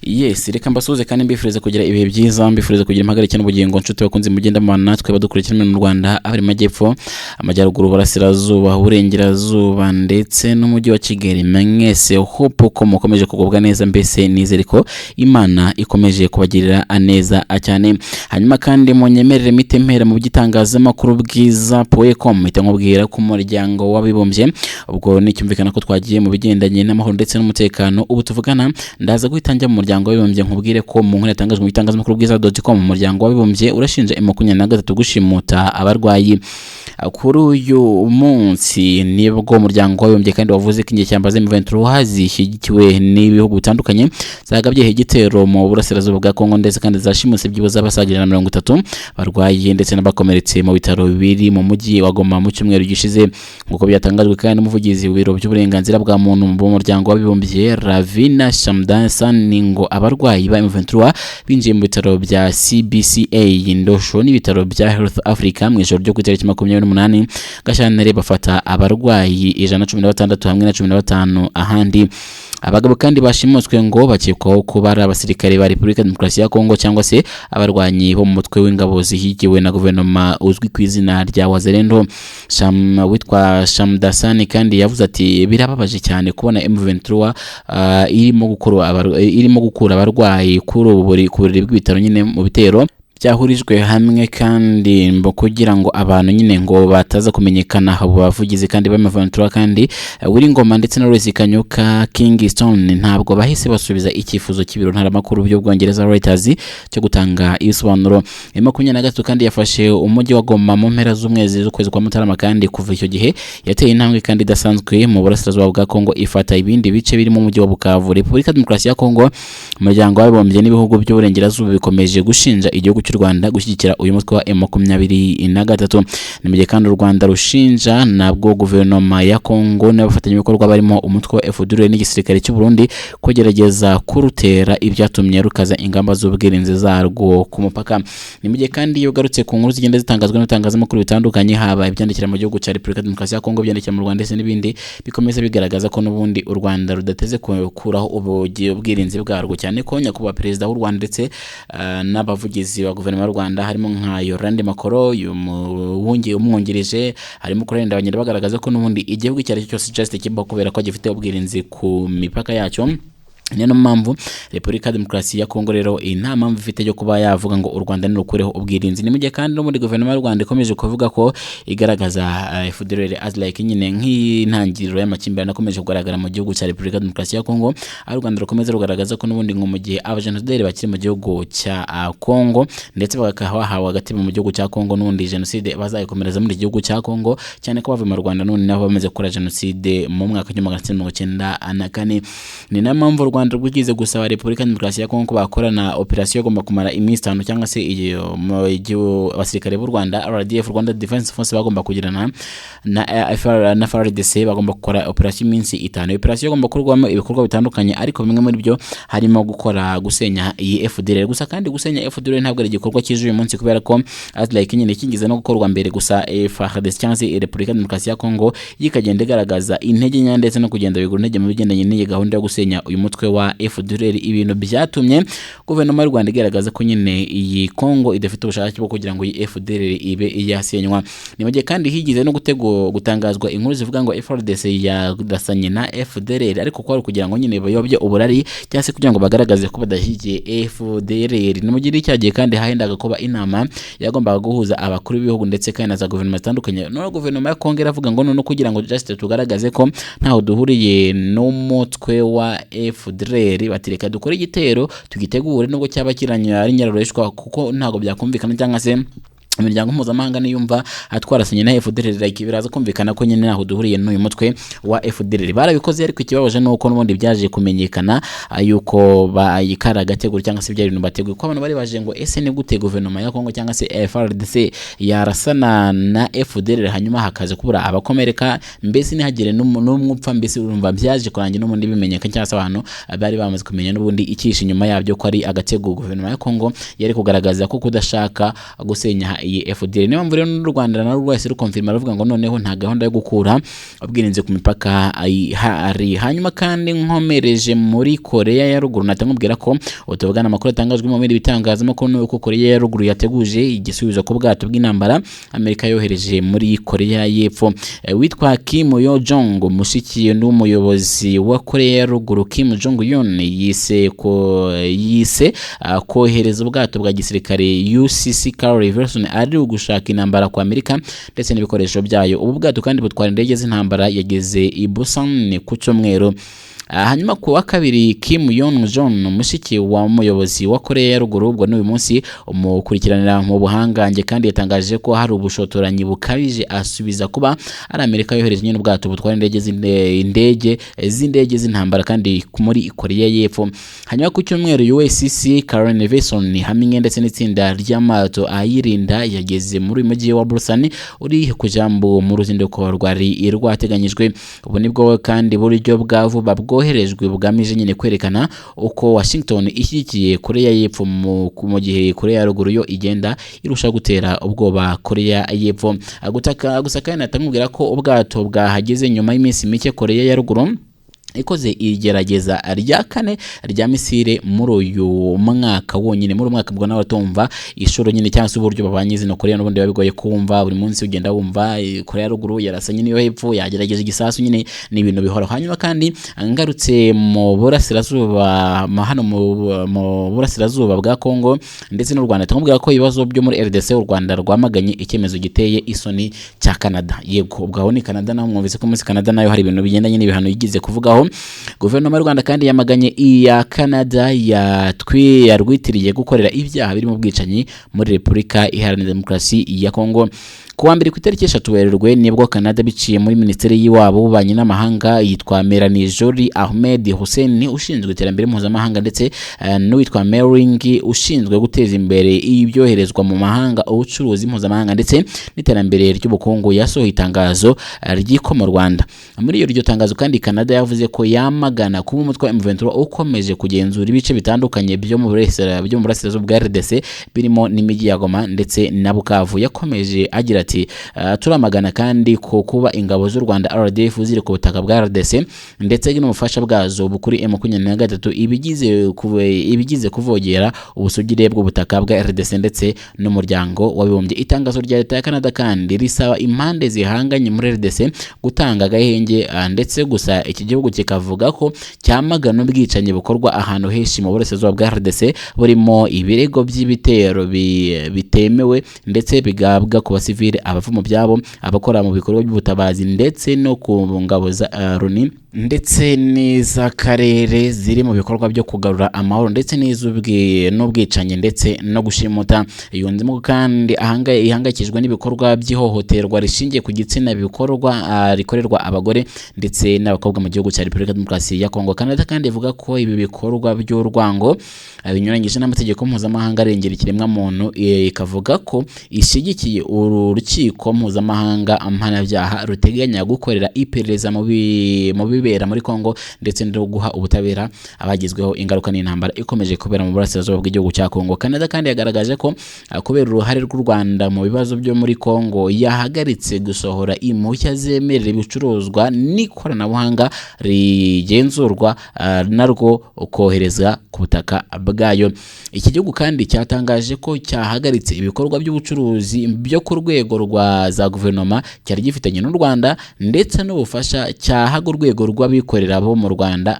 Yes, reka mbasuze kandi mbifuriza kugira ibihe byiza, mbifuriza kugira impagarike n'ubugingo nshuti bakunze mugenda mu natwe badukurikira mu Rwanda, abari majyepfo, amajyaruguru, burasirazuba, uburengerazuba ndetse n'umujyi wa Kigali. Mwese hope ko mukomeje kugubwa neza, mbese nizere ko Imana ikomeje kubagirira neza cyane. Hanyuma kandi munyemerere mitempera mu gitangazamakuru bwiza.com itangubwira ku muryango w'abibumbye, ubwo nicyumvikana ko twagiye mu bigendanye n'amahoro ndetse n'umutekano. Ubu tuvugana ndaza guhitangira mu muryango w'abibumbye nkubwire ko mu nkuru yatangajwe mu bitangazamakuru bwiza.com umuryango w'abibumbye urashinja M23 gushimuta abarwayi. Kuri uyu munsi nibwo umuryango w'abibumbye kandi wavuze ko ingiye cyambaze M23 hazishyigikiwe n'ibihugu bitandukanye zagabye igitero mu burasirazuba bwa Kongo ndetse kandi zashimuse byibuze abasagira 30 barwaye ndetse n'abakomeretse mu bitaro biri mu mujyi wa Goma mu cyumweru gishize, nkuko byatangajwe kandi n'umuvugizi w'ibiro by'uburenganzira bwa muntu mu muryango w'abibumbye Ravina Shamdasani ngo abarwayi ba M23 binjiye mu bitaro bya CBCA Indosho n'ibitaro bya Health Africa mu ijoro ryo ku itariki 28 Gashyantare bafata abarwayi 116 hamwe na 15 ahandi. Abagabo kandi bashimuswe ngo bakekwaho kuba ari abasirikare ba Repubulika Demokarasi ya Kongo cyangwa se abarwanyi bo mu mutwe w'ingabo zihigiwe na guverinoma uzwi ku izina rya Wazalendo. Witwa Shamdasani kandi yavuze ati birababaje cyane kubona M23 irimo gukura abarwayi kuri ubu buriri bw'ibitaro nyine mu bitero byahurijwe hamwe kandi mbo kugira ngo abantu nyine ngo bataza kumenyekana abo bavugizi kandi b'M23 kandi Wiringoma ndetse na Royce Kanyuka Kingston ntabwo bahise basubiza icyifuzo cy'ibiro ntaramakuru by'Ubwongereza Reuters cyo gutanga ibisobanuro. M23 kandi yafashe umujyi wa Goma mu mpera z'umwezi z'ukwezi kwa Mutarama kandi kuva icyo gihe yateye intambwe kandi idasanzwe mu burasirazuba bwa Kongo ifata ibindi bice birimo umujyi wa Bukavu. Repubulika Demokarasi ya Kongo, umuryango w'abibumbye n'ibihugu by'uburengerazuba bikomeje gushinja igihugu cy'u Rwanda gushyigikira uyu mutwe wa M23. Nimuje kandi u Rwanda rushinja nabwo guverinoma ya Kongo n'abafatanyabikorwa barimo umutwe wa FDLR n'igisirikare cy'u Burundi kugerageza kurutera ibyatumye rukaza ingamba z'ubwirinzi zarwo ku mupaka. Nimuje kandi yogarutse ku nkuru zigenda zitangazwa n'itangazamakuru bitandukanye, haba ibyandikira mu gihugu cya Repubulika Demokarasi ya Kongo, byandikira mu Rwanda ndetse n'ibindi, bikomeza bigaragaza ko n'ubundi u Rwanda rudateze kuraho ubwirinzi bwarwo, cyane ko nyakubahwa perezida w'u Rwanda ndetse n'abavugizi ba guverinoma y'u Rwanda harimo nka Yolande Makoro umwungirije harimo kurenda abanyarwanda bagaragaza ko n'ubundi igihugu cyari cyose just kibaho kubera ko gifite ubwirinzi ku mipaka yacyo. Niyo mpamvu Repubulika Demokarasi ya Kongo rero nta mpamvu ifite yo kuba yavuga ngo u Rwanda nirukureho ubwirinzi. Nimuje kandi no muri guverinoma y'u Rwanda ikomeje kuvuga ko igaragaza FDLR as like nyine nk'intangiriro y'amakimbirane akomeje kugaragara mu gihugu cya Repubulika Demokarasi ya Kongo. U Rwanda rukomeza rugaragaza ko n'ubundi ngo mu gihe abajenosideri bakiri mu gihugu cya Kongo ndetse bakahawe agati mu gihugu cya Kongo, n'ubundi genocide bazayikomereza muri gihugu cya Kongo, cyane ko bava mu Rwanda none nabo bamaze gukora genocide mu mwaka wa 1994. Ni na mpamvu Rwanda rwigize gusaba Repubulika Demokarasi ya Kongo bakorana operation igomba kumara iminsi 5 cyangwa se abasirikare b'u Rwanda RDF Rwanda Defense Force bagomba kugirana na FARDC bagomba gukora operation iminsi 5. Operation igomba kurwamo ibikorwa bitandukanye, ariko bimwe muri byo harimo gusenya iyi FDLR. Gusa kandi gusenya FDLR ntabwo ari igikorwa cyije uyu munsi, kubera ko as like nyine kingize no gukorwa mbere. Gusa FARDC cyangwa se Repubulika Demokarasi ya Kongo yikagenda igaragaza intege nya ndetse no kugenda bigura intege mu bigendanye n'iyi gahunda yo gusenya uyu mutwe wa FDLR, ibintu byatumye guverinoma y'u Rwanda igaragaza ko nyine iyi Kongo idafite ubushake bwo kugira ngo iyi FDLR ibe yasenywa. Nimuje kandi higize no gutangazwa inkuru zivuga ngo FARDC yadasanye na FDLR, ariko ko ari kugira ngo nyine bayobye uburari cyangwa se kugira ngo bagaragaze ko badahigiye FDLR. Nimugire icyagiye kandi hahendaga kuba inama yagombaga guhuza abakuru b'ibihugu ndetse kandi na za guverinoma zitandukanye. No guverinoma ya Kongo iravuga ngo no kugira ngo just tugaragaze ko ntaho duhuriye n'umutwe wa FDLR, batireka dukore igitero tugitegure nubwo cyaba kiranya ari nyaroreshwa, kuko ntago byakumvikana cyangwa se imiryango mpuzamahanga niyumva atwarasanye na FDLR like biraza kumvikana ko nyine naho duhuriye n'uyu mutwe wa FDLR. Barabikoze, ariko ikibabaje nuko n'ubundi byaje kumenyekana yuko bayikara agateguro cyangwa se byari ibintu bateguye, ko abantu bari baje ngo ese ni gute guverinoma ya Kongo cyangwa se FARDC yarasana na FDLR hanyuma hakaze kubura abakomereka, mbese ntihagire n'umwupfa, mbese urumva byaje kurangira n'ubundi bimenyekana cyangwa se abantu bari bamaze kumenya n'ubundi icyishe inyuma yabyo ko ari agatego guverinoma ya Kongo yari kugaragaza ko kudashaka gusenya iyi FDL. Niyo mpamvu rero n'u Rwanda narwo rwahise rukonfirma ruvuga ngo noneho nta gahunda yo gukura ubwirinzi ku mipaka ihari. Hanyuma kandi nkomereje muri Korea ya Ruguru natangubwira ko utubugana amakuru atangajwe mu bindi bitangazamakuru nuko Korea ya Ruguru yateguje igisubizo ku bwato bw'intambara Amerika yohereje muri Korea y'Epfo. Witwa Kim Yo Jong, mushiki n'umuyobozi wa Korea ya Ruguru Kim Jong Un yise kohereza ubwato bwa gisirikare UCC Carl Vinson ari ugushaka intambara kwa Amerika ndetse n'ibikoresho byayo. Ubu bwato kandi butwara indege z'intambara yageze i Busan ku cyumweru. Hanyuma ku wa kabiri Kim Yong Jong, mushiki wa muyobozi wa Korea ya Ruguru, ubwo n'uyu munsi umukurikiranira mu buhangange kandi yatangaje ko hari ubushotoranyi bukabije, asubiza kuba ari Amerika yohereje nyine ubwato butwara indege z'intambara kandi muri Korea y'Epfo. Hanyuma ku cyumweru USS Carl Vinson hamwe ndetse n'itsinda ry'amato ayirinda yageze muri mujyi wa Busan uri ku jambo mu ruzinduko rwari rwateganyijwe. Ubu nibwo kandi buryo bwa vuba bwoherejwe bugamije nyine kwerekana uko Washington ishyigikiye Korea y'Epfo mu gihe Korea ya Ruguru yo igenda irusha gutera ubwoba Korea y'Epfo. Gusa kandi natangubwira ko ubwato bwahageze nyuma y'iminsi mike Korea ya Ruguru ikoze igerageza rya kane rya misile muri uyu mwaka wonyine. Muri umwaka bwo n'abatumva ishuro nyine cyangwa se uburyo babanyize no Korea n'ubundi babigoye kumva, buri munsi ugenda wumva Korea Ruguru yarasanye niyo hepfo yagerageje igisasu, nyine ni ibintu bihora. Hanyuma kandi ngarutse mu burasirazuba hano mu burasirazuba bwa Kongo ndetse n'u Rwanda, tumubwira ko ibibazo byo muri RDC u Rwanda rwamaganye icyemezo giteye isoni cya Canada. Yego ubwo ni Canada, naho mwumvise ko muri Canada nayo hari ibintu bigendanye n'ibihano yigize kuvugaho. Guverinoma y'u Rwanda kandi yamaganye iya Canada yarwitiriye gukorera ibyaha birimo ubwicanyi muri Repubulika Iharanira Demokarasi ya Kongo. Kuwa mbere ku itariki 3 Werurwe nibwo Canada biciye muri Minisiteri y'Iwabo w'Ububanyi n'Amahanga yitwa Melanie Jolie Ahmed Hussein ushinzwe iterambere mpuzamahanga ndetse n'uwitwa Mering ushinzwe guteza imbere ibyoherezwa mu mahanga, ubucuruzi mpuzamahanga ndetse n'iterambere ry'ubukungu yasohoye itangazo ry'iko mu Rwanda. Muri iryo tangazo kandi Canada yavuze ko yamagana kuba umutwe wa M23 ukomeje kugenzura ibice bitandukanye byo mu burasirazuba bwa RDC birimo n'imijyi ya Goma ndetse na Bukavu. Yakomeje agira ati turamagana kandi ko kuba ingabo z'u Rwanda RDF ziri ku butaka bwa RDC ndetse n'umufasha bwazo bukuri M23 ibigize kuvogera ubusugire bw'ubutaka bwa RDC ndetse n'umuryango w'abibumbye. Itangazo rya leta ya Canada kandi risaba impande zihanganye muri RDC gutanga agahenge ndetse gusa iki gihugu kikavuga ko cyamagana ubwicanyi bukorwa ahantu henshi mu burasirazuba bwa RDC burimo ibirego by'ibitero bitemewe ndetse bigabwa ku basivile, abava mu byabo, abakora mu bikorwa by'ubutabazi ndetse no ku ngabo za Loni ndetse n'iz'akarere ziri mu bikorwa byo kugarura amahoro ndetse n'ubwicanyi ndetse no gushimuta. Yunzemo kandi ihangayikijwe n'ibikorwa by'ihohoterwa rishingiye ku gitsina rikorerwa abagore ndetse n'abakobwa mu gihugu cya Repubulika Demokarasi ya Kongo. Canada kandi ivuga ko ibi bikorwa by'urwango binyuranyije n'amategeko mpuzamahanga arengera ikiremwa muntu, ikavuga ko ishyigikiye urukiko mpuzamahanga mpanabyaha ruteganya gukorera iperereza mu bibera muri Kongo ndetse no guha ubutabera abagizweho ingaruka n'intambara ikomeje kubera mu burasirazuba bw'igihugu cya Kongo. Canada kandi yagaragaje ko kubera uruhare rw'u Rwanda mu bibazo byo muri Kongo yahagaritse gusohora impushya zemerera ibicuruzwa n'ikoranabuhanga rigenzurwa narwo kohereza ku butaka bwayo. Iki gihugu kandi cyatangaje ko cyahagaritse ibikorwa by'ubucuruzi byo ku rwego rwa za guverinoma cyari gifitanye n'u Rwanda ndetse n'ubufasha cyahaga urwego rw'abikorera bo mu Rwanda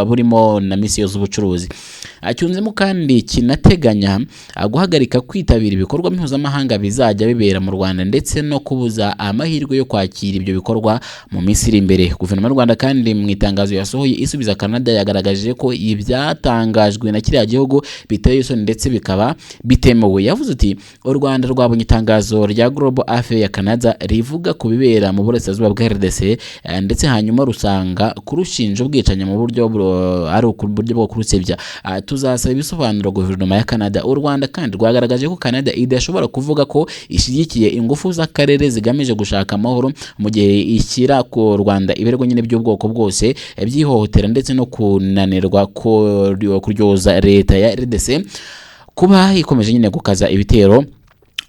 burimo na misiyo z'ubucuruzi. Acyunzemo kandi kinateganya guhagarika kwitabira ibikorwa mpuzamahanga bizajya bibera mu Rwanda ndetse no kubuza amahirwe yo kwakira ibyo bikorwa mu minsi iri imbere. Guverinoma y'u Rwanda kandi mu itangazo yasohoye isubiza Canada yagaragaje ko ibyatangajwe na kiriya gihugu biteye isoni ndetse bikaba bitemewe. Yavuze ati u Rwanda rwabonye itangazo rya Global Affairs ya Canada rivuga ku bibera mu burasirazuba bwa RDC ndetse hanyuma rusanga kurushinja ubwicanyi mu buryo ari uburyo bwo kurusebya. Tuzasaba ibisobanuro guverinoma ya Canada. U Rwanda kandi rwagaragaje ko Canada idashobora kuvuga ko ishyigikiye ingufu z'akarere zigamije gushaka amahoro mu gihe ishyira ku Rwanda ibirego nyine by'ubwoko bwose byihohotera ndetse no kunanirwa kuryoza leta ya RDC kuba ikomeje nyine gukaza ibitero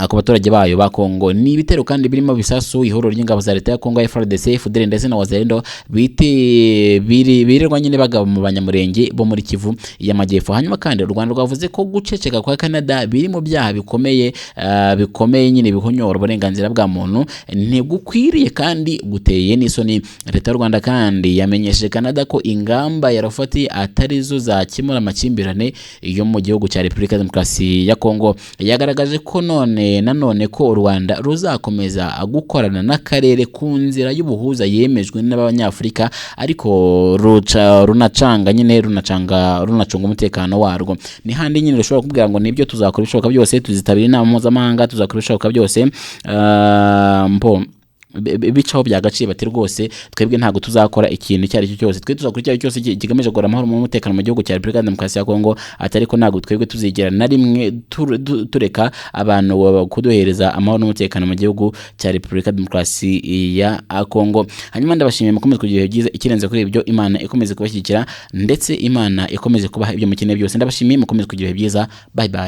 ku baturage bayo ba Kongo. Ni ibitero kandi birimo bisasu ihoro ry'ingabo za leta ya Kongo FARDC, FDLR ndetse na Wazalendo birirwa nyine bagaba mu banyamurenge bo muri Kivu y'Amajyepfo. Hanyuma kandi u Rwanda rwavuze ko guceceka kwa Canada biri mu byaha bikomeye nyine bihonyora uburenganzira bwa muntu, ntigukwiriye kandi guteye n'isoni. Leta y'u Rwanda kandi yamenyesheje Canada ko ingamba yarafati atari zo zakemura amakimbirane yo mu gihugu cya Repubulika Demokarasi ya Kongo. Yagaragaje ko nanone ko u Rwanda ruzakomeza gukorana n'akarere ku nzira y'ubuhuza yemejwe n'abanyafurika, ariko runacunga umutekano warwo. Ni handi nyine rushobora kubwira ngo nibyo tuzakora ibishoboka byose, tuzitabira inama mpuzamahanga, tuzakora ibishoboka byose bicaho byagaciye bati rwose twebwe ntago tuzakora ikintu cyari cyo cyose, twe tuzakora icyo cyose kigamije gukora amahoro mu mutekano mu gihugu cya Repubulika Demokarasi ya Kongo, atari ko ntago twebwe tuzigera na rimwe tureka abantu kuduhereza amahoro n'umutekano mu gihugu cya Repubulika Demokarasi ya Kongo. Hanyuma ndabashimiye mukomeze kugira ibihe byiza, ikirenze kuri ibyo Imana ikomeze kubashyigikira ndetse Imana ikomeze kubaha ibyo mukeneye byose. Ndabashimiye mukomeze kugira ibihe byiza, bye bye.